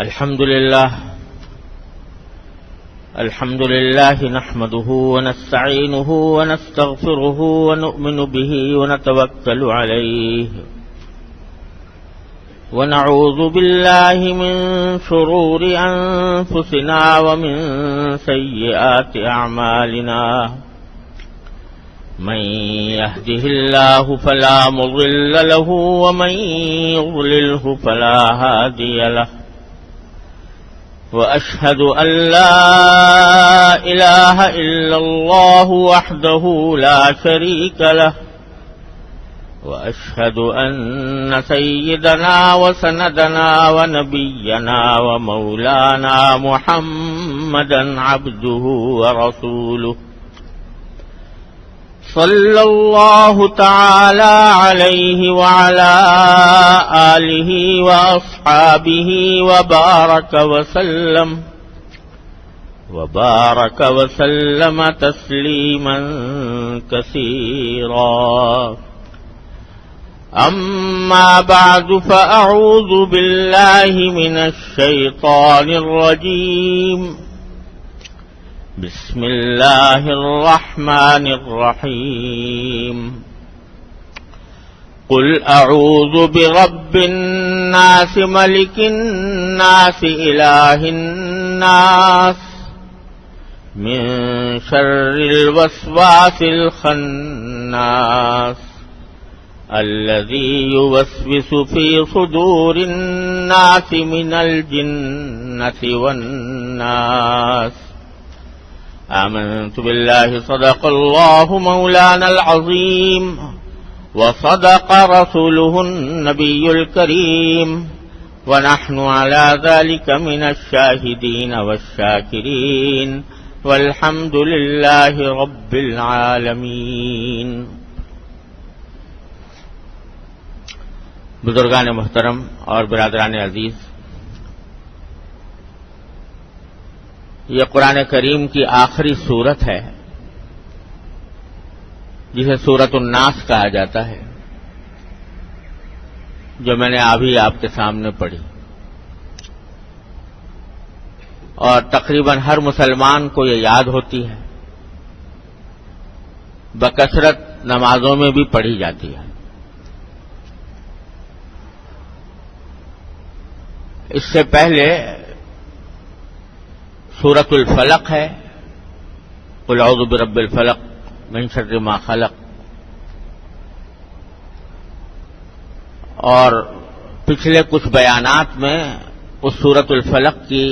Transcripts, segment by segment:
الحمد لله نحمده ونستعينه ونستغفره ونؤمن به ونتوكل عليه ونعوذ بالله من شرور أنفسنا ومن سيئات أعمالنا من يهده الله فلا مضل له ومن يضلله فلا هادي له وأشهد أن لا إله إلا الله وحده لا شريك له وأشهد أن سيدنا وسندنا ونبينا ومولانا محمدا عبده ورسوله صلى الله تعالى عليه وعلى آله وأصحابه وبارك وسلم تسليما كثيرا. أما بعد فأعوذ بالله من الشيطان الرجيم. بسم الله الرحمن الرحيم. قل أعوذ برب الناس ملك الناس إله الناس من شر الوسواس الخناس الذي يوسوس في صدور الناس من الجنة والناس. آمنت بالله صدق الله مولانا العظيم وصدق رسوله النبي الكريم ونحن على ذلك من الشاهدين والشاكرين والحمد لله رب العالمين. بزرگان محترم اور برادران عزیز، یہ قرآن کریم کی آخری سورت ہے جسے سورۃ الناس کہا جاتا ہے، جو میں نے ابھی آپ کے سامنے پڑھی، اور تقریباً ہر مسلمان کو یہ یاد ہوتی ہے، بکثرت نمازوں میں بھی پڑھی جاتی ہے. اس سے پہلے سورۃ الفلق ہے، قل اعوذ برب الفلق من شر ما خلق، اور پچھلے کچھ بیانات میں اس سورۃ الفلق کی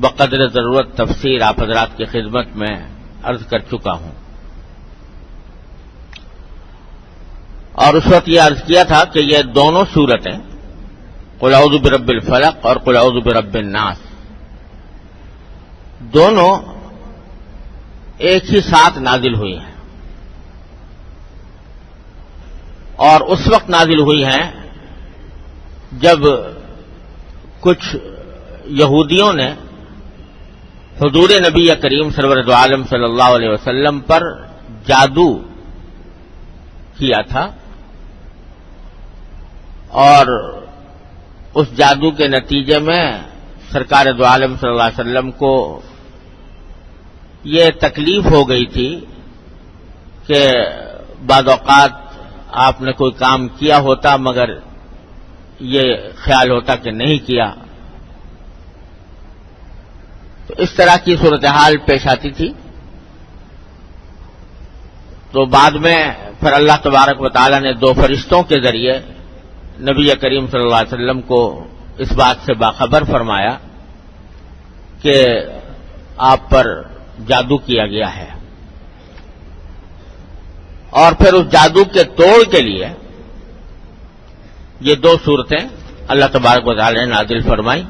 بقدر ضرورت تفسیر آپ حضرات کی خدمت میں عرض کر چکا ہوں، اور اس وقت یہ عرض کیا تھا کہ یہ دونوں سورتیں قل اعوذ برب الفلق اور قل اعوذ برب الناس دونوں ایک ہی ساتھ نازل ہوئی ہیں، اور اس وقت نازل ہوئی ہیں جب کچھ یہودیوں نے حضور نبی کریم سرور دو عالم صلی اللہ علیہ وسلم پر جادو کیا تھا، اور اس جادو کے نتیجے میں سرکار دو عالم صلی اللہ علیہ وسلم کو یہ تکلیف ہو گئی تھی کہ بعض اوقات آپ نے کوئی کام کیا ہوتا مگر یہ خیال ہوتا کہ نہیں کیا، تو اس طرح کی صورتحال پیش آتی تھی. تو بعد میں پھر اللہ تبارک و تعالی نے دو فرشتوں کے ذریعے نبی کریم صلی اللہ علیہ وسلم کو اس بات سے باخبر فرمایا کہ آپ پر جادو کیا گیا ہے، اور پھر اس جادو کے توڑ کے لیے یہ دو صورتیں اللہ تبارک و تعالی نے نازل فرمائی.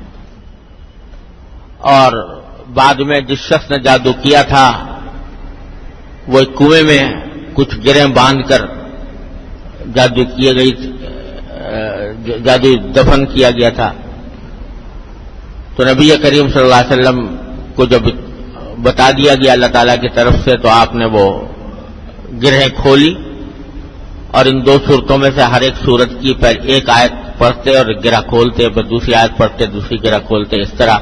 اور بعد میں جس شخص نے جادو کیا تھا وہ ایک کنویں میں کچھ گرہیں باندھ کر جادو دفن کیا گیا تھا. تو نبی کریم صلی اللہ علیہ وسلم کو جب بتا دیا گیا اللہ تعالیٰ کی طرف سے تو آپ نے وہ گرہیں کھولی اور ان دو صورتوں میں سے ہر ایک صورت کی ایک آیت پڑھتے اور گرہ کھولتے، پھر دوسری آیت پڑھتے، دوسری گرہ کھولتے، اس طرح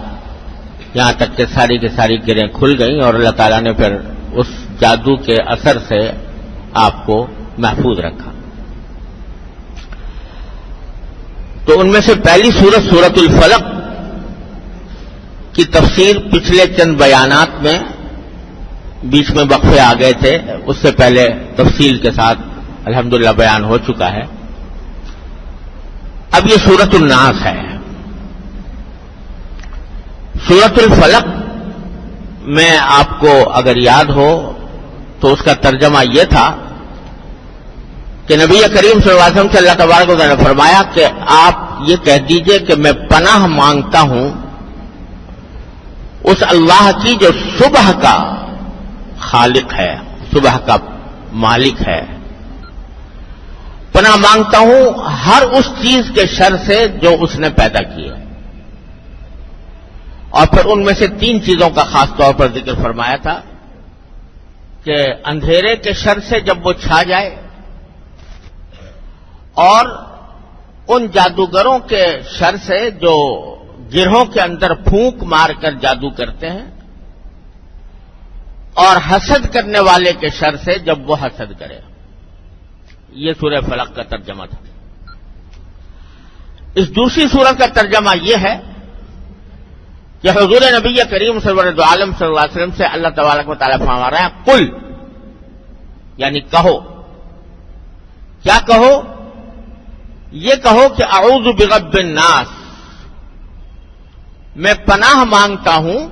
یہاں تک کہ ساری کی ساری گرہیں کھل گئیں اور اللہ تعالیٰ نے پھر اس جادو کے اثر سے آپ کو محفوظ رکھا۔ تو ان میں سے پہلی سورت سورۃ الفلق کی تفسیر پچھلے چند بیانات میں بیچ میں وقفے آ گئے تھے، اس سے پہلے تفصیل کے ساتھ الحمدللہ بیان ہو چکا ہے۔ اب یہ سورۃ الناس ہے۔ سورۃ الفلق میں آپ کو اگر یاد ہو تو اس کا ترجمہ یہ تھا کہ نبی کریم صلی اللہ علیہ وسلم سے اللہ تبارک و تعالیٰ نے فرمایا کہ آپ یہ کہہ دیجئے کہ میں پناہ مانگتا ہوں اس اللہ کی جو صبح کا خالق ہے، صبح کا مالک ہے۔ پناہ مانگتا ہوں ہر اس چیز کے شر سے جو اس نے پیدا کی ہے۔ اور پھر ان میں سے 3 چیزوں کا خاص طور پر ذکر فرمایا تھا کہ اندھیرے کے شر سے جب وہ چھا جائے، اور ان جادوگروں کے شر سے جو گرہوں کے اندر پھونک مار کر جادو کرتے ہیں، اور حسد کرنے والے کے شر سے جب وہ حسد کرے۔ یہ سورہ فلق کا ترجمہ تھا۔ اس دوسری سورت کا ترجمہ یہ ہے کہ حضور نبی کریم سرور عالم صلی اللہ علیہ وسلم سے اللہ تبارک و تعالیٰ فرما رہے ہیں قل، یعنی کہو۔ کیا کہو؟ یہ کہو کہ اعوذ برب الناس، میں پناہ مانگتا ہوں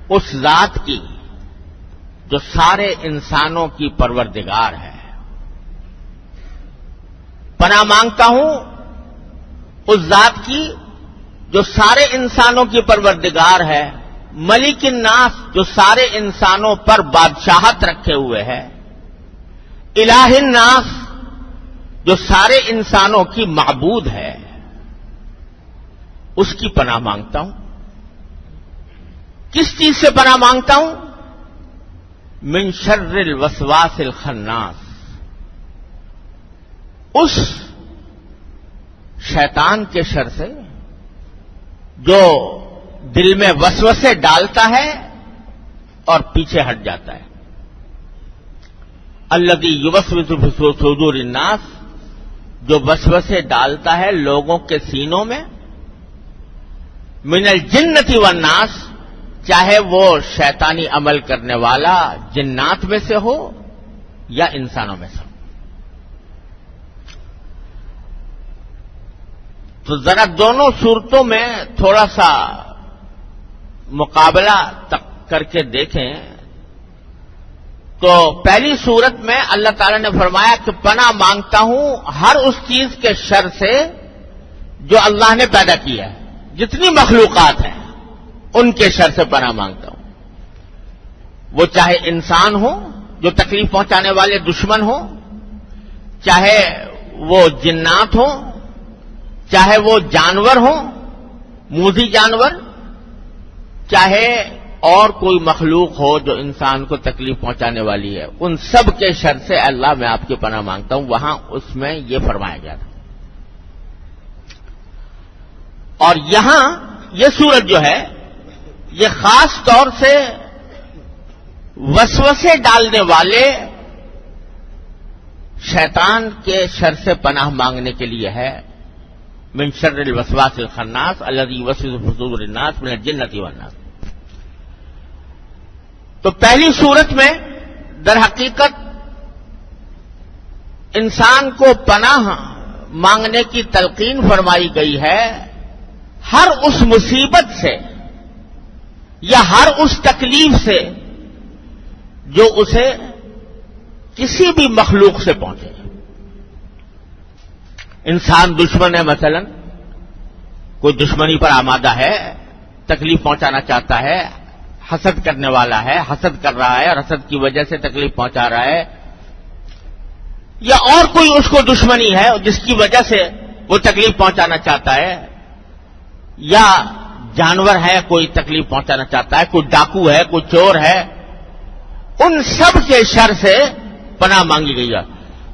اس ذات کی جو سارے انسانوں کی پروردگار ہے۔ پناہ مانگتا ہوں اس ذات کی جو سارے انسانوں کی پروردگار ہے، ملک الناس جو سارے انسانوں پر بادشاہت رکھے ہوئے ہے، الہ الناس جو سارے انسانوں کی معبود ہے، اس کی پناہ مانگتا ہوں۔ کس چیز سے پناہ مانگتا ہوں؟ من شر الوسواس الخناس، اس شیطان کے شر سے جو دل میں وسوسے ڈالتا ہے اور پیچھے ہٹ جاتا ہے۔ الذی یوسوس فی صدور الناس، جو وسوسے ڈالتا ہے لوگوں کے سینوں میں، من الجنۃ والناس، چاہے وہ شیطانی عمل کرنے والا جنات میں سے ہو یا انسانوں میں سے ہو۔ تو ذرا دونوں صورتوں میں تھوڑا سا مقابلہ کر کے دیکھیں تو پہلی صورت میں اللہ تعالی نے فرمایا کہ پناہ مانگتا ہوں ہر اس چیز کے شر سے جو اللہ نے پیدا کیا ہے، جتنی مخلوقات ہیں ان کے شر سے پناہ مانگتا ہوں، وہ چاہے انسان ہو جو تکلیف پہنچانے والے دشمن ہوں، چاہے وہ جنات ہوں، چاہے وہ جانور ہوں، موذی جانور، چاہے اور کوئی مخلوق ہو جو انسان کو تکلیف پہنچانے والی ہے، ان سب کے شر سے اللہ میں آپ کی پناہ مانگتا ہوں۔ وہاں اس میں یہ فرمایا گیا تھا۔ اور یہاں یہ سورت جو ہے یہ خاص طور سے وسوسے ڈالنے والے شیطان کے شر سے پناہ مانگنے کے لیے ہے۔ من شر الوسواس الخناس الذی یوسوس فی صدور الناس من الجنۃ والناس۔ تو پہلی صورت میں در حقیقت انسان کو پناہ مانگنے کی تلقین فرمائی گئی ہے ہر اس مصیبت سے یا ہر اس تکلیف سے جو اسے کسی بھی مخلوق سے پہنچے۔ انسان دشمن ہے، مثلا کوئی دشمنی پر آمادہ ہے، تکلیف پہنچانا چاہتا ہے، حسد کرنے والا ہے، حسد کر رہا ہے اور حسد کی وجہ سے تکلیف پہنچا رہا ہے، یا اور کوئی اس کو دشمنی ہے جس کی وجہ سے وہ تکلیف پہنچانا چاہتا ہے، یا جانور ہے کوئی تکلیف پہنچانا چاہتا ہے، کوئی ڈاکو ہے، کوئی چور ہے، ان سب کے شر سے پناہ مانگی گئی ہے۔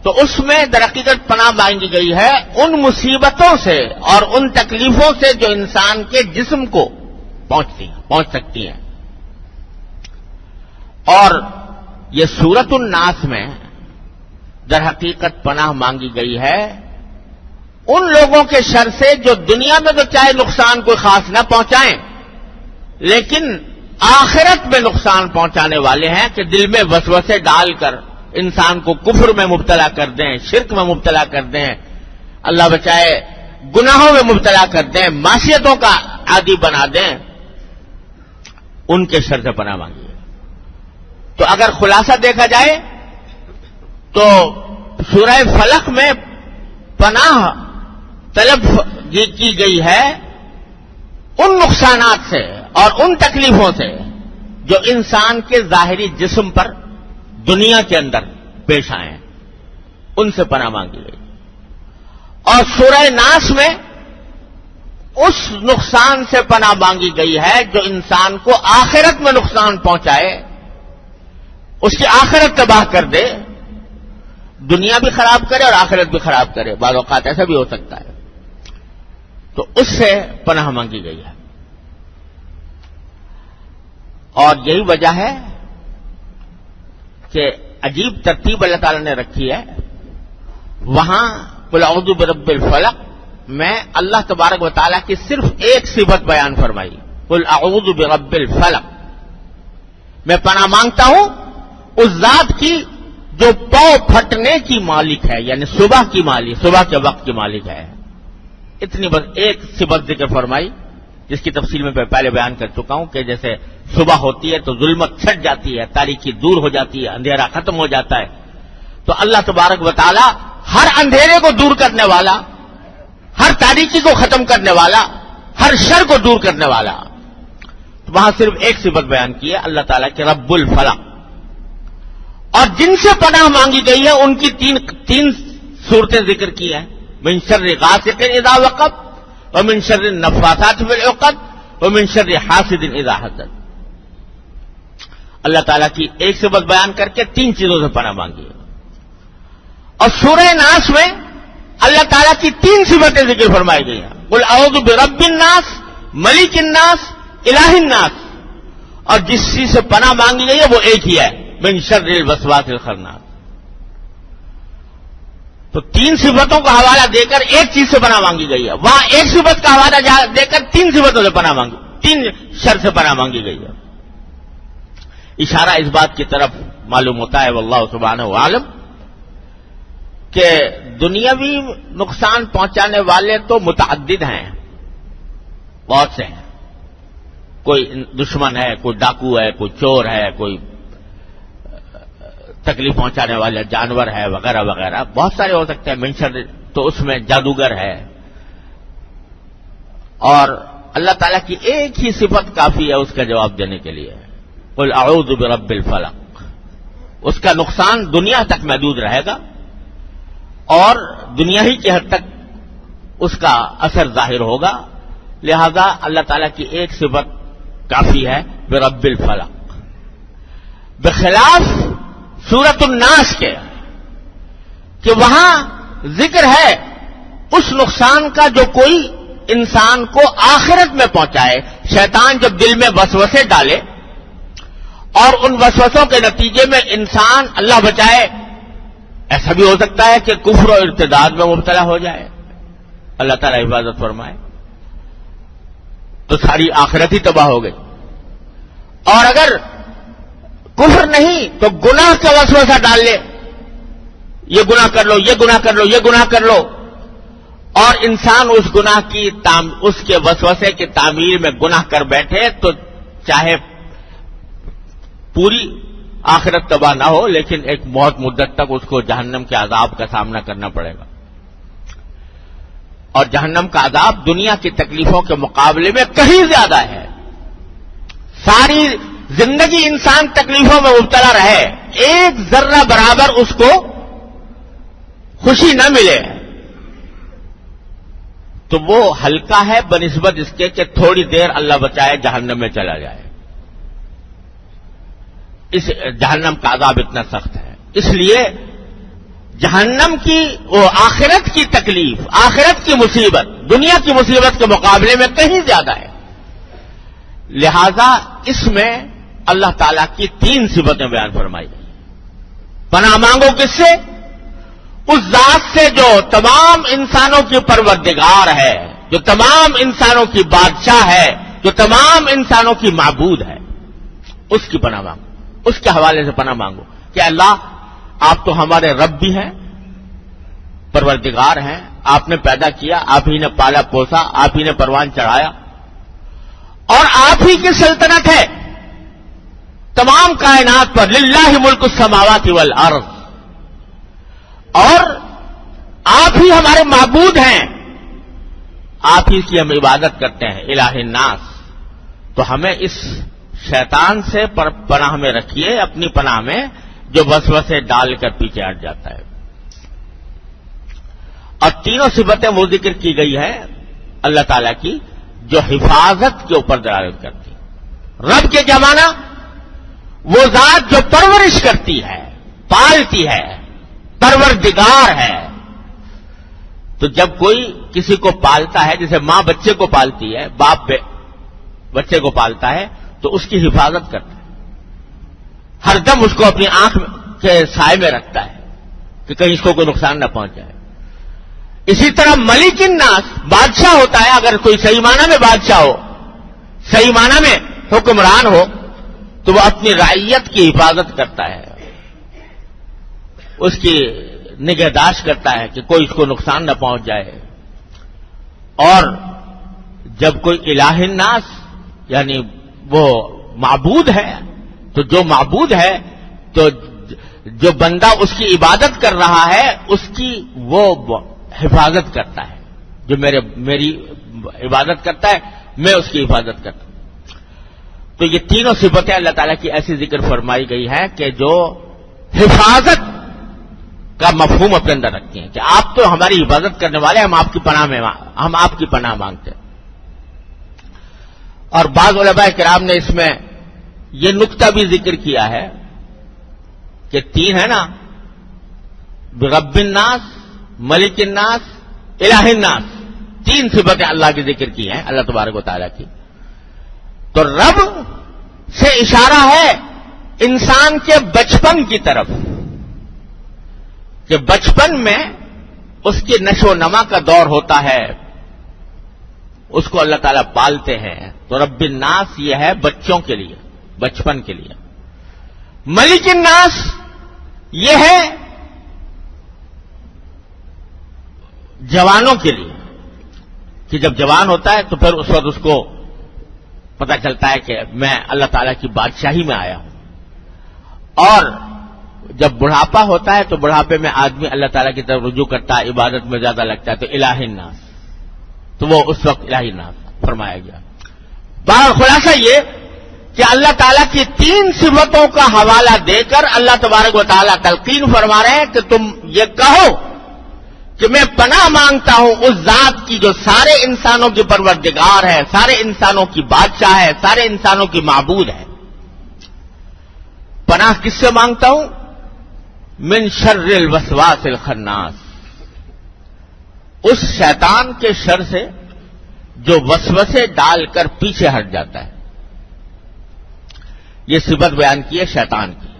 تو اس میں در حقیقت پناہ مانگی گئی ہے ان مصیبتوں سے اور ان تکلیفوں سے جو انسان کے جسم کو پہنچ سکتی ہیں. اور یہ سورۃ الناس میں در حقیقت پناہ مانگی گئی ہے ان لوگوں کے شر سے جو دنیا میں تو چاہے نقصان کوئی خاص نہ پہنچائیں لیکن آخرت میں نقصان پہنچانے والے ہیں کہ دل میں وسوسے ڈال کر انسان کو کفر میں مبتلا کر دیں, شرک میں مبتلا کر دیں, اللہ بچائے گناہوں میں مبتلا کر دیں, معصیتوں کا عادی بنا دیں, ان کے شر سے پناہ مانگی ہے. تو اگر خلاصہ دیکھا جائے تو سورہ فلق میں پناہ طلب کی گئی ہے ان نقصانات سے اور ان تکلیفوں سے جو انسان کے ظاہری جسم پر دنیا کے اندر پیش آئے ہیں, ان سے پناہ مانگی گئی. اور سورہ ناس میں اس نقصان سے پناہ مانگی گئی ہے جو انسان کو آخرت میں نقصان پہنچائے, اس کی آخرت تباہ کر دے, دنیا بھی خراب کرے اور آخرت بھی خراب کرے. بعض اوقات ایسا بھی ہو سکتا ہے. تو اس سے پناہ مانگی گئی ہے. اور یہی وجہ ہے کہ عجیب ترتیب اللہ تعالی نے رکھی ہے. وہاں قل اعوذ برب الفلق میں اللہ تبارک و تعالیٰ کی صرف ایک صفت بیان فرمائی, قل اعوذ برب الفلق, میں پناہ مانگتا ہوں اس ذات کی جو پاؤں پھٹنے کی مالک ہے, یعنی صبح کی مالک, صبح کے وقت کی مالک ہے. اتنی بس ایک صفت ذکر فرمائی جس کی تفصیل میں پہلے بیان کر چکا ہوں کہ جیسے صبح ہوتی ہے تو ظلمت چھٹ جاتی ہے, تاریکی دور ہو جاتی ہے, اندھیرا ختم ہو جاتا ہے. تو اللہ تبارک و تعالی ہر اندھیرے کو دور کرنے والا, ہر تاریکی کو ختم کرنے والا, ہر شر کو دور کرنے والا. تو وہاں صرف ایک صفت بیان کی ہے اللہ تعالیٰ کے رب الفلق. اور جن سے پناہ مانگی گئی ہے ان کی تین صورتیں ذکر کی ہیں, من شر غاسق اذا وقب ومن شر النفاثات فی العقد ومن شر حاسد اذا حسد. اللہ تعالیٰ کی ایک صفت بیان کر کے تین چیزوں سے پناہ مانگی ہے. اور سورہ ناس میں اللہ تعالیٰ کی تین صفتیں ذکر فرمائی گئی ہیں, قل اعوذ برب الناس, ملک الناس, الہ الناس. اور جس چیز سے پناہ مانگی گئی ہے وہ ایک ہی ہے, من شر الوسواس الخناس. تو تین صفتوں کا حوالہ دے کر ایک چیز سے پناہ مانگی گئی ہے, وہاں ایک صفت کا حوالہ دے کر تین صفتوں سے پناہ مانگی, تین شر سے پناہ مانگی گئی ہے. اشارہ اس بات کی طرف معلوم ہوتا ہے واللہ سبحانہ عالم کہ دنیاوی نقصان پہنچانے والے تو متعدد ہیں, بہت سے ہیں. کوئی دشمن ہے, کوئی ڈاکو ہے, کوئی چور ہے, کوئی تکلیف پہنچانے والے جانور ہے, وغیرہ وغیرہ بہت سارے ہو سکتے ہیں. منشر تو اس میں جادوگر ہے. اور اللہ تعالیٰ کی ایک ہی صفت کافی ہے اس کا جواب دینے کے لیے, قل اعوذ برب الفلق. اس کا نقصان دنیا تک محدود رہے گا اور دنیا ہی کی حد تک اس کا اثر ظاہر ہوگا. لہذا اللہ تعالیٰ کی ایک صفت کافی ہے, برب الفلق. بخلاف سورۃ الناس کے کہ وہاں ذکر ہے اس نقصان کا جو کوئی انسان کو آخرت میں پہنچائے. شیطان جب دل میں وسوسے ڈالے اور ان وسوسوں کے نتیجے میں انسان, اللہ بچائے, ایسا بھی ہو سکتا ہے کہ کفر و ارتداد میں مبتلا ہو جائے, اللہ تعالیٰ حفاظت فرمائے, تو ساری آخرت ہی تباہ ہو گئی. اور اگر کفر نہیں تو گناہ کا وسوسہ ڈال لے, یہ گناہ کر لو, یہ گناہ کر لو, یہ گناہ کر لو, اور انسان اس گناہ کی اس کے وسوسے کی تعمیر میں گناہ کر بیٹھے تو چاہے پوری آخرت تباہ نہ ہو لیکن ایک بہت مدت تک اس کو جہنم کے عذاب کا سامنا کرنا پڑے گا. اور جہنم کا عذاب دنیا کی تکلیفوں کے مقابلے میں کہیں زیادہ ہے. ساری زندگی انسان تکلیفوں میں مبتلا رہے, ایک ذرہ برابر اس کو خوشی نہ ملے تو وہ ہلکا ہے بنسبت اس کے کہ تھوڑی دیر اللہ بچائے جہنم میں چلا جائے. اس جہنم کا عذاب اتنا سخت ہے. اس لیے جہنم کی وہ آخرت کی تکلیف، آخرت کی مصیبت دنیا کی مصیبت کے مقابلے میں کہیں زیادہ ہے. لہذا اس میں اللہ تعالیٰ کی 3 صفتیں بیان فرمائی گئی. پناہ مانگو کس سے؟ اس ذات سے جو تمام انسانوں کی پروردگار ہے، جو تمام انسانوں کی بادشاہ ہے، جو تمام انسانوں کی معبود ہے. اس کی پناہ مانگو، اس کے حوالے سے پناہ مانگو کہ اللہ آپ تو ہمارے رب بھی ہیں، پروردگار ہیں، آپ نے پیدا کیا، آپ ہی نے پالا پوسا، آپ ہی نے پروان چڑھایا، اور آپ ہی کی سلطنت ہے تمام کائنات پر. للہ ملک السماوات والارض، اور آپ ہی ہمارے معبود ہیں، آپ ہی کی ہم عبادت کرتے ہیں. الہ الناس. تو ہمیں اس شیطان سے پناہ میں رکھیے، اپنی پناہ میں، جو وسوسے ڈال کر پیچھے ہٹ جاتا ہے. اور 3 صفتیں وہ ذکر کی گئی ہے اللہ تعالیٰ کی جو حفاظت کے اوپر دلالت کرتی. رب کے کیا معنی؟ وہ ذات جو پرورش کرتی ہے، پالتی ہے، پروردگار ہے. تو جب کوئی کسی کو پالتا ہے، جیسے ماں بچے کو پالتی ہے، باپ بچے کو پالتا ہے، تو اس کی حفاظت کرتا ہے، ہر دم اس کو اپنی آنکھ کے سائے میں رکھتا ہے کہ کہیں اس کو کوئی نقصان نہ پہنچ جائے. اسی طرح ملک الناس بادشاہ ہوتا ہے، اگر کوئی صحیح معنی میں بادشاہ ہو، صحیح معنی میں حکمران ہو، تو وہ اپنی رعیت کی حفاظت کرتا ہے، اس کی نگہداشت کرتا ہے کہ کوئی اس کو نقصان نہ پہنچ جائے. اور جب کوئی الہ الناس یعنی وہ معبود ہے، تو جو معبود ہے تو جو بندہ اس کی عبادت کر رہا ہے اس کی وہ حفاظت کرتا ہے. جو میری عبادت کرتا ہے میں اس کی حفاظت کرتا ہوں. تو یہ 3 صفتیں اللہ تعالیٰ کی ایسی ذکر فرمائی گئی ہے کہ جو حفاظت کا مفہوم اپنے اندر رکھتی ہیں کہ آپ تو ہماری حفاظت کرنے والے، ہم آپ کی پناہ مانگتے ہیں. اور بعض علماء کرام نے اس میں یہ نقطہ بھی ذکر کیا ہے کہ 3 ہے نا، رب الناس، ملک الناس، الہ الناس، 3 صفتیں اللہ کی ذکر کی ہیں اللہ تبارک و تعالیٰ کی. تو رب سے اشارہ ہے انسان کے بچپن کی طرف کہ بچپن میں اس کی نشو و نما کا دور ہوتا ہے، اس کو اللہ تعالیٰ پالتے ہیں. تو رب الناس یہ ہے بچوں کے لیے، بچپن کے لیے. ملک الناس یہ ہے جوانوں کے لیے کہ جب جوان ہوتا ہے تو پھر اس وقت اس کو پتہ چلتا ہے کہ میں اللہ تعالیٰ کی بادشاہی میں آیا ہوں. اور جب بڑھاپا ہوتا ہے تو بڑھاپے میں آدمی اللہ تعالیٰ کی طرف رجوع کرتا ہے، عبادت میں زیادہ لگتا ہے، تو الہ الناس، تو وہ اس وقت الہ الناس فرمایا گیا. بہرحال خلاصہ یہ کہ اللہ تعالیٰ کی 3 صفتوں کا حوالہ دے کر اللہ تبارک و تعالیٰ تلقین فرما رہے ہیں کہ تم یہ کہو کہ میں پناہ مانگتا ہوں اس ذات کی جو سارے انسانوں کی پروردگار ہے، سارے انسانوں کی بادشاہ ہے، سارے انسانوں کی معبود ہے. پناہ کس سے مانگتا ہوں؟ من شر الوسواس الخناس، اس شیطان کے شر سے جو وسوسے ڈال کر پیچھے ہٹ جاتا ہے. یہ صفت بیان کی ہے شیطان کی.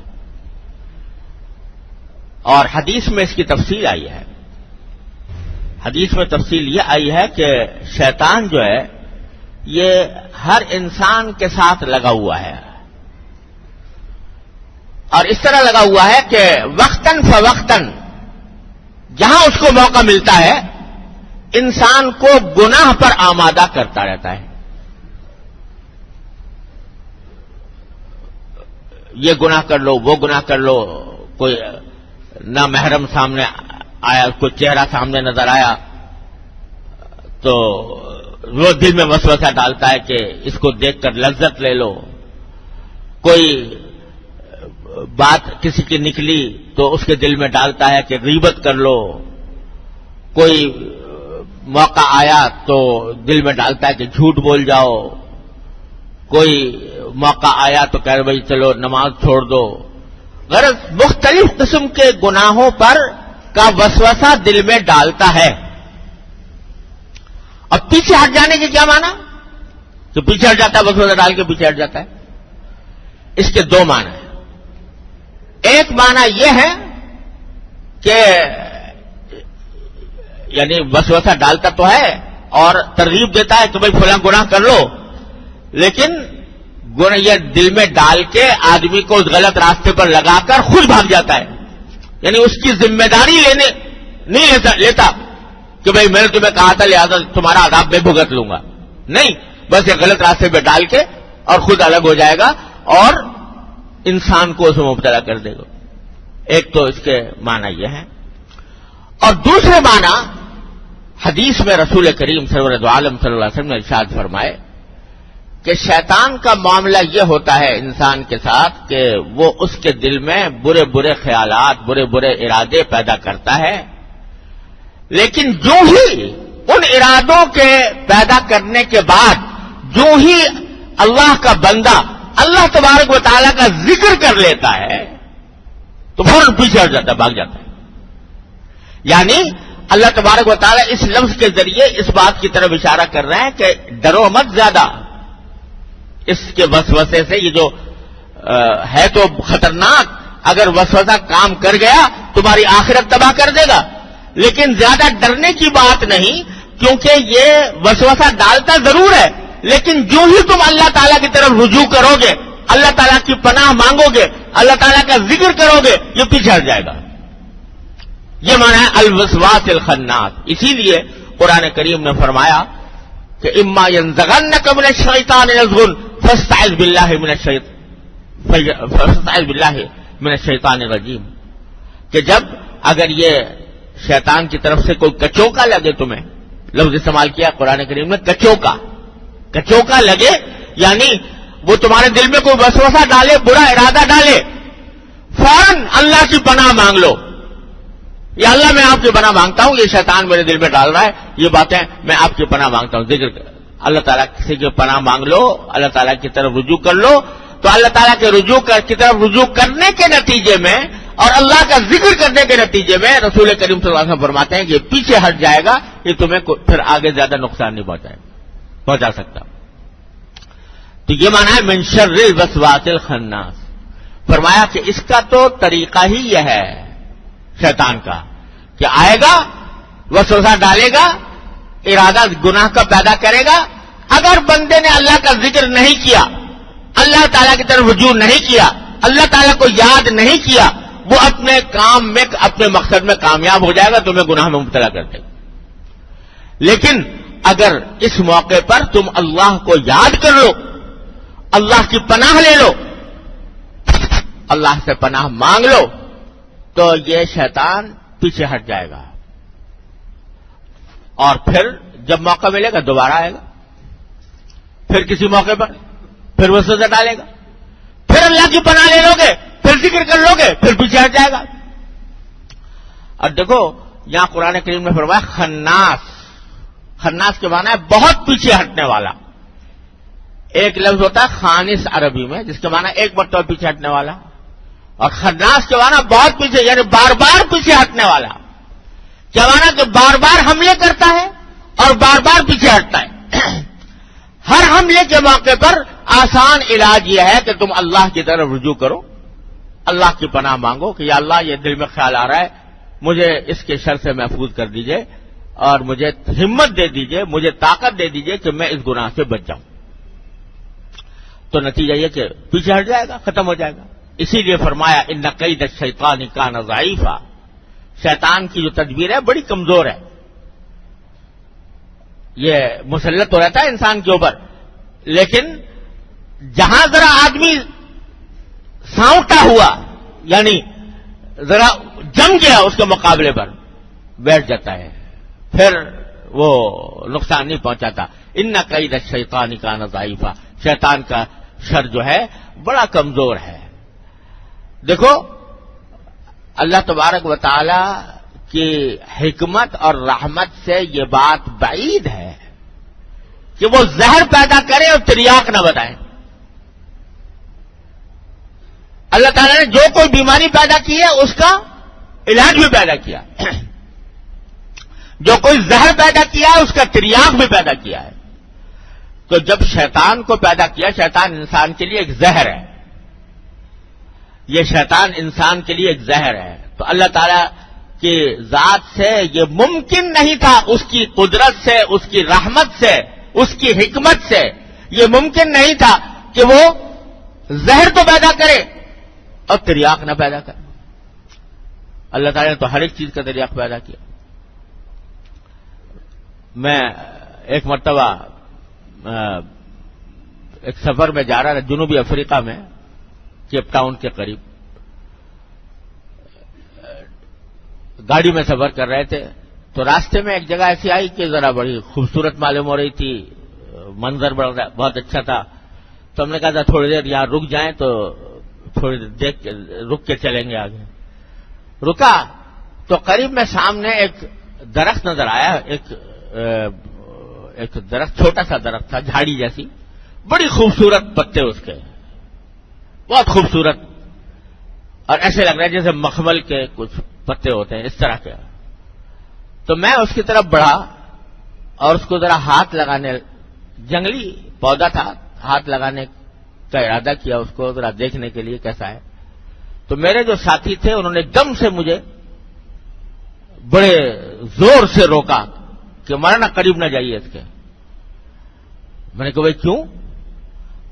اور حدیث میں اس کی تفصیل آئی ہے. حدیث میں تفصیل یہ آئی ہے کہ شیطان جو ہے یہ ہر انسان کے ساتھ لگا ہوا ہے، اور اس طرح لگا ہوا ہے کہ وقتاً فوقتاً جہاں اس کو موقع ملتا ہے انسان کو گناہ پر آمادہ کرتا رہتا ہے. یہ گناہ کر لو، وہ گناہ کر لو، کوئی نہ محرم سامنے آیا، کوئی چہرہ سامنے نظر آیا تو وہ دل میں وسوسہ ڈالتا ہے کہ اس کو دیکھ کر لذت لے لو. کوئی بات کسی کی نکلی تو اس کے دل میں ڈالتا ہے کہ غیبت کر لو. کوئی موقع آیا تو دل میں ڈالتا ہے کہ جھوٹ بول جاؤ. کوئی موقع آیا تو کہہ رہے بھائی چلو نماز چھوڑ دو. غرض مختلف قسم کے گناہوں پر کا وسوسہ دل میں ڈالتا ہے. اور پیچھے ہٹ جانے کے کیا معنی؟ کہ پیچھے ہٹ جاتا ہے، وسوسہ ڈال کے پیچھے ہٹ جاتا ہے. اس کے دو معنی ہیں. ایک معنی یہ ہے کہ یعنی وسوسہ ڈالتا تو ہے اور ترغیب دیتا ہے کہ بھائی فلاں گناہ کر لو، لیکن گناہ یہ دل میں ڈال کے آدمی کو اس غلط راستے پر لگا کر خود بھاگ جاتا ہے. یعنی اس کی ذمہ داری نہیں لیتا کہ بھائی میں نے تمہیں کہا تھا لہذا تمہارا عذاب میں بھگت لوں گا. نہیں، بس یہ غلط راستے پہ ڈال کے اور خود الگ ہو جائے گا اور انسان کو اس میں مبتلا کر دے گا. ایک تو اس کے معنی یہ ہے. اور دوسرے معنی حدیث میں رسول کریم سرور دو عالم صلی اللہ علیہ وسلم نے ارشاد فرمائے کہ شیطان کا معاملہ یہ ہوتا ہے انسان کے ساتھ کہ وہ اس کے دل میں برے برے خیالات، برے برے ارادے پیدا کرتا ہے، لیکن جو ہی ان ارادوں کے پیدا کرنے کے بعد جو ہی اللہ کا بندہ اللہ تبارک و تعالیٰ کا ذکر کر لیتا ہے تو فوراً پیچھے ہٹ جاتا ہے، بھاگ جاتا ہے. یعنی اللہ تبارک و تعالیٰ اس لفظ کے ذریعے اس بات کی طرف اشارہ کر رہے ہیں کہ ڈرو مت زیادہ اس کے وسوسے سے. یہ جو ہے تو خطرناک، اگر وسوسہ کام کر گیا تمہاری آخرت تباہ کر دے گا، لیکن زیادہ ڈرنے کی بات نہیں، کیونکہ یہ وسوسہ ڈالتا ضرور ہے، لیکن جو ہی تم اللہ تعالیٰ کی طرف رجوع کرو گے، اللہ تعالیٰ کی پناہ مانگو گے، اللہ تعالیٰ کا ذکر کرو گے، یہ پیچھے ہٹ جائے گا. یہ معنی ہے الوسواس الخناس. اسی لیے قرآن کریم نے فرمایا کہ اما ينزغنك من الشیطان نزغ فاستعذ باللہ من الشیطان الرجیم، کہ جب اگر یہ شیطان کی طرف سے کوئی کچوکا لگے، تمہیں لفظ استعمال کیا قرآن کریم نے کچوکا لگے، یعنی وہ تمہارے دل میں کوئی وسوسہ ڈالے، برا ارادہ ڈالے، فوراً اللہ کی پناہ مانگ لو. یا اللہ میں آپ کی پناہ مانگتا ہوں، یہ شیطان میرے دل میں ڈال رہا ہے یہ باتیں، میں آپ کی پناہ مانگتا ہوں. ذکر اللہ تعالیٰ سے کی پناہ مانگ لو، اللہ تعالیٰ کی طرف رجوع کر لو. تو اللہ تعالیٰ کے کی طرف رجوع کرنے کے نتیجے میں اور اللہ کا ذکر کرنے کے نتیجے میں رسول کریم صلی اللہ علیہ وسلم فرماتے ہیں کہ یہ پیچھے ہٹ جائے گا، یہ تمہیں پھر آگے زیادہ نقصان نہیں پہنچا سکتا. تو یہ معنی ہے من شر الوسواس الخناس. فرمایا کہ اس کا تو طریقہ ہی یہ ہے شیطان کا کہ آئے گا، وسوسہ ڈالے گا، ارادہ گناہ کا پیدا کرے گا. اگر بندے نے اللہ کا ذکر نہیں کیا، اللہ تعالیٰ کی طرف رجوع نہیں کیا، اللہ تعالیٰ کو یاد نہیں کیا، وہ اپنے کام میں، اپنے مقصد میں کامیاب ہو جائے گا، تمہیں گناہ میں مبتلا کر دے گا. لیکن اگر اس موقع پر تم اللہ کو یاد کر لو، اللہ کی پناہ لے لو، اللہ سے پناہ مانگ لو، تو یہ شیطان پیچھے ہٹ جائے گا. اور پھر جب موقع ملے گا دوبارہ آئے گا، پھر کسی موقع پر پھر وسوسہ ڈالے گا، پھر اللہ کی پناہ لے لو گے، پھر ذکر کر لو گے، پھر پیچھے ہٹ جائے گا. اور دیکھو یہاں قرآن کریم نے فرمایا خناس کے معنی ہے بہت پیچھے ہٹنے والا. ایک لفظ ہوتا ہے خانس عربی میں جس کے معنی ایک مرتبہ پیچھے ہٹنے والا، اور خناس کے معنی بہت پیچھے، یعنی بار بار پیچھے ہٹنے والا. کیا معنی کہ بار بار حملے کرتا ہے اور بار بار پیچھے ہٹتا ہے. ہر حملے کے موقع پر آسان علاج یہ ہے کہ تم اللہ کی طرف رجوع کرو، اللہ کی پناہ مانگو کہ یا اللہ یہ دل میں خیال آ رہا ہے، مجھے اس کے شر سے محفوظ کر دیجئے اور مجھے ہمت دے دیجئے، مجھے طاقت دے دیجئے کہ میں اس گناہ سے بچ جاؤں. تو نتیجہ یہ کہ پیچھے ہٹ جائے گا، ختم ہو جائے گا. اسی لیے فرمایا ان کید الشیطان کان ضعیفا، شیطان کی جو تدبیر ہے بڑی کمزور ہے. یہ مسلط تو رہتا ہے انسان کے اوپر، لیکن جہاں ذرا آدمی ساؤٹا ہوا، یعنی ذرا جم گیا اس کے مقابلے پر، بیٹھ جاتا ہے، پھر وہ نقصان نہیں پہنچاتا. ان کید الشیطان کان ضعیفا، شیطان کا شر جو ہے بڑا کمزور ہے. دیکھو اللہ تبارک و تعالی کی حکمت اور رحمت سے یہ بات بعید ہے کہ وہ زہر پیدا کرے اور تریاق نہ بتائیں. اللہ تعالیٰ نے جو کوئی بیماری پیدا کی ہے اس کا علاج بھی پیدا کیا. جو کوئی زہر پیدا کیا ہے اس کا تریاق بھی پیدا کیا ہے. تو جب شیطان کو پیدا کیا، شیطان انسان کے لیے ایک زہر ہے، یہ شیطان انسان کے لیے ایک زہر ہے. تو اللہ تعالی کی ذات سے یہ ممکن نہیں تھا، اس کی قدرت سے، اس کی رحمت سے، اس کی حکمت سے یہ ممکن نہیں تھا کہ وہ زہر تو پیدا کرے اور تریاق نہ پیدا کرے. اللہ تعالیٰ نے تو ہر ایک چیز کا تریاق پیدا کیا. میں ایک مرتبہ ایک سفر میں جا رہا تھا جنوبی افریقہ میں، کیپ ٹاؤن کے قریب. گاڑی میں سفر کر رہے تھے تو راستے میں ایک جگہ ایسی آئی کہ ذرا بڑی خوبصورت معلوم ہو رہی تھی، منظر بہت اچھا تھا. تو ہم نے کہا تھا تھوڑی دیر یہاں رک جائیں تو تھوڑی دیر رک کے چلیں گے آگے. رکا تو قریب میں سامنے ایک درخت نظر آیا، ایک درخت، چھوٹا سا درخت تھا، جھاڑی جیسی، بڑی خوبصورت پتے اس کے، بہت خوبصورت، اور ایسے لگ رہا ہے جیسے مخمل کے کچھ پتے ہوتے ہیں اس طرح کے. تو میں اس کی طرف بڑھا اور اس کو ذرا ہاتھ لگانے، جنگلی پودا تھا، ہاتھ لگانے کا ارادہ کیا اس کو ذرا دیکھنے کے لیے کیسا ہے. تو میرے جو ساتھی تھے انہوں نے دم سے مجھے بڑے زور سے روکا کہ مرنا قریب نہ جائیے اس کے. میں نے کہا بھائی کیوں؟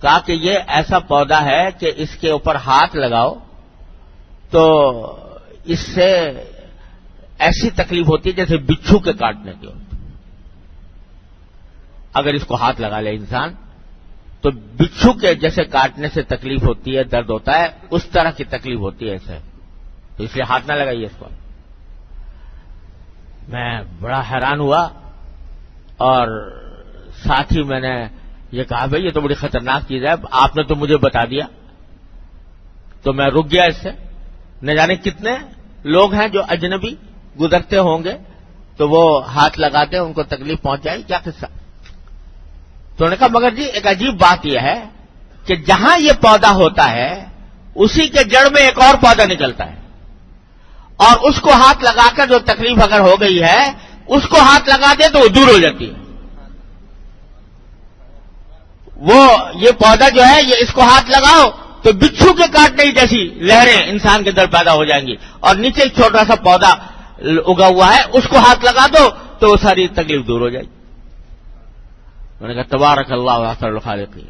کہا کہ یہ ایسا پودا ہے کہ اس کے اوپر ہاتھ لگاؤ تو اس سے ایسی تکلیف ہوتی ہے جیسے بچھو کے کاٹنے کی ہوتی. اگر اس کو ہاتھ لگا لے انسان تو بچھو کے جیسے کاٹنے سے تکلیف ہوتی ہے، درد ہوتا ہے، اس طرح کی تکلیف ہوتی ہے اسے. تو اس لیے ہاتھ نہ لگائیے اس کو. میں بڑا حیران ہوا اور ساتھ ہی میں نے یہ کہا بھائی یہ تو بڑی خطرناک چیز ہے، آپ نے تو مجھے بتا دیا. تو میں رک گیا اس سے. نہ جانے کتنے لوگ ہیں جو اجنبی گزرتے ہوں گے تو وہ ہاتھ لگاتے ہیں، ان کو تکلیف پہنچائی، کیا قصہ. تو انہوں نے کہا مگر جی ایک عجیب بات یہ ہے کہ جہاں یہ پودا ہوتا ہے اسی کے جڑ میں ایک اور پودا نکلتا ہے، اور اس کو ہاتھ لگا کر جو تکلیف اگر ہو گئی ہے اس کو ہاتھ لگا دے تو وہ دور ہو جاتی ہے. وہ یہ پودا جو ہے یہ اس کو ہاتھ لگاؤ تو بچھو کے کاٹنے کی جیسی لہریں انسان کے اندر پیدا ہو جائیں گی، اور نیچے ایک چھوٹا سا پودا اگا ہوا ہے اس کو ہاتھ لگا دو تو وہ ساری تکلیف دور ہو جائے گی. میں نے کہا تبارک اللہ احسن الخالقین.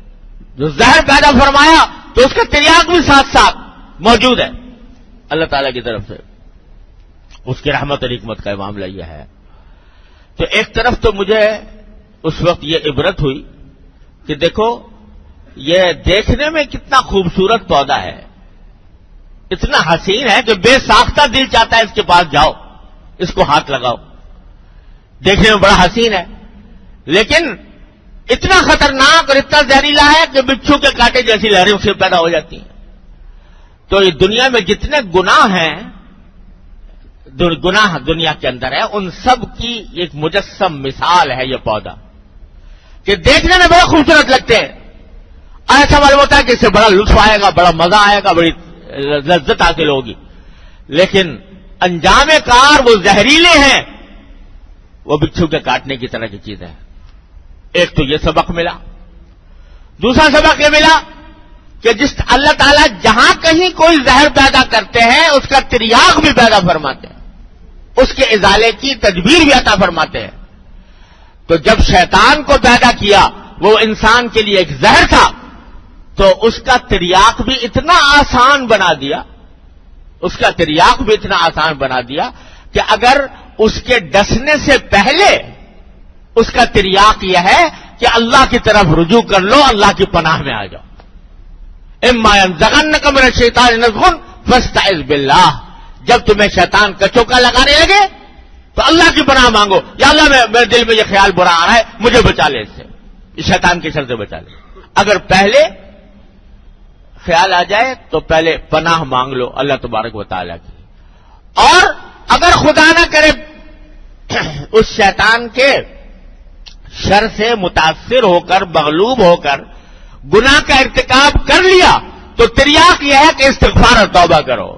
جو زہر پیدا فرمایا تو اس کا تریاق بھی ساتھ ساتھ موجود ہے اللہ تعالی کی طرف سے. اس کی رحمت اور حکمت کا معاملہ یہ ہے. تو ایک طرف تو مجھے اس وقت یہ عبرت ہوئی کہ دیکھو یہ دیکھنے میں کتنا خوبصورت پودا ہے، اتنا حسین ہے کہ بے ساختہ دل چاہتا ہے اس کے پاس جاؤ، اس کو ہاتھ لگاؤ. دیکھنے میں بڑا حسین ہے لیکن اتنا خطرناک اور اتنا زہریلا ہے کہ بچھو کے کاٹے جیسی لہریں اسے پیدا ہو جاتی ہیں. تو یہ دنیا میں جتنے گناہ ہیں، گناہ دنیا کے اندر ہے، ان سب کی ایک مجسم مثال ہے یہ پودا کہ دیکھنے میں بڑا خوبصورت لگتے ہیں، ایسا معلوم ہوتا ہے کہ اس سے بڑا لطف آئے گا، بڑا مزہ آئے گا، بڑی لذت حاصل ہوگی، لیکن انجام کار وہ زہریلے ہیں، وہ بچھو کے کاٹنے کی طرح کی چیز ہے. ایک تو یہ سبق ملا. دوسرا سبق یہ ملا کہ جس اللہ تعالیٰ جہاں کہیں کوئی زہر پیدا کرتے ہیں اس کا تریاق بھی پیدا فرماتے ہیں، اس کے ازالے کی تدبیر بھی عطا فرماتے ہیں. تو جب شیطان کو پیدا کیا وہ انسان کے لیے ایک زہر تھا تو اس کا تریاق بھی اتنا آسان بنا دیا، اس کا تریاق بھی اتنا آسان بنا دیا کہ اگر اس کے ڈسنے سے پہلے اس کا تریاق یہ ہے کہ اللہ کی طرف رجوع کر لو، اللہ کی پناہ میں آ جاؤ. اما ينزغنك من الشیطان نزغ فاستعذ باللہ. جب تمہیں شیطان کچوکا لگانے لگے تو اللہ کی پناہ مانگو، یا اللہ میرے دل میں یہ خیال برا آ رہا ہے، مجھے بچا لے اس سے، اس شیطان کے شر سے بچا لے. اگر پہلے خیال آ جائے تو پہلے پناہ مانگ لو اللہ تبارک و تعالیٰ کی. اور اگر خدا نہ کرے اس شیطان کے شر سے متاثر ہو کر، مغلوب ہو کر گناہ کا ارتکاب کر لیا تو تریاق یہ ہے کہ استغفار اور توبہ کرو.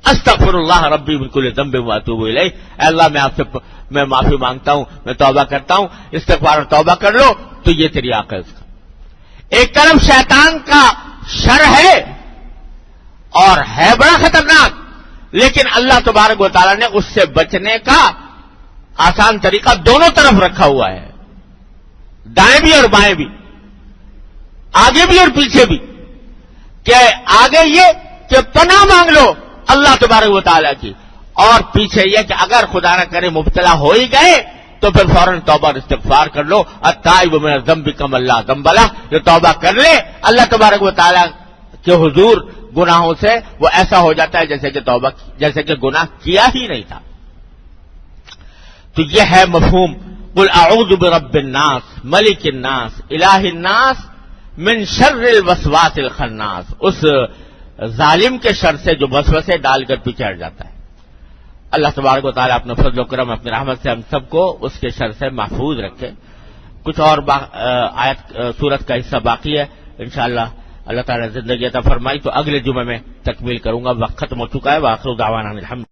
استغفراللہ ربی من کل ذنب واتوب الیہ، اے اللہ میں آپ سے میں معافی مانگتا ہوں، میں توبہ کرتا ہوں، استغفار اور توبہ کر لو تو یہ تیری عقل کا۔ ایک طرف شیطان کا شر ہے اور ہے بڑا خطرناک، لیکن اللہ تبارک و تعالیٰ نے اس سے بچنے کا آسان طریقہ دونوں طرف رکھا ہوا ہے، دائیں بھی اور بائیں بھی، آگے بھی اور پیچھے بھی، کہ آگے یہ کہ پناہ مانگ لو اللہ تبارک و تعالیٰ کی، اور پیچھے یہ کہ اگر خدا نہ کرے مبتلا ہو ہی گئے تو پھر فوراً توبہ اور استغفار کر لو، التائب من الذنب کمن لا ذنب لہ، جو توبہ کر لے اللہ تبارک و تعالیٰ کے حضور گناہوں سے وہ ایسا ہو جاتا ہے جیسے کہ گناہ کیا ہی نہیں تھا۔ تو یہ ہے مفہوم قل اعوذ برب الناس ملک الناس الہ الناس من شر الوسواس الخناس، اس ظالم کے شر سے جو وسوسے ڈال کر پیچھے ہٹ جاتا ہے۔ اللہ تبارک و تعالیٰ اپنے فضل و کرم اپنی رحمت سے ہم سب کو اس کے شر سے محفوظ رکھے۔ کچھ اور آیت سورت کا حصہ باقی ہے، انشاءاللہ اللہ تعالیٰ نے زندگی عطا فرمائی تو اگلے جمعے میں تکمیل کروں گا، وقت ختم ہو چکا ہے۔ وآخر دعوانا الحمد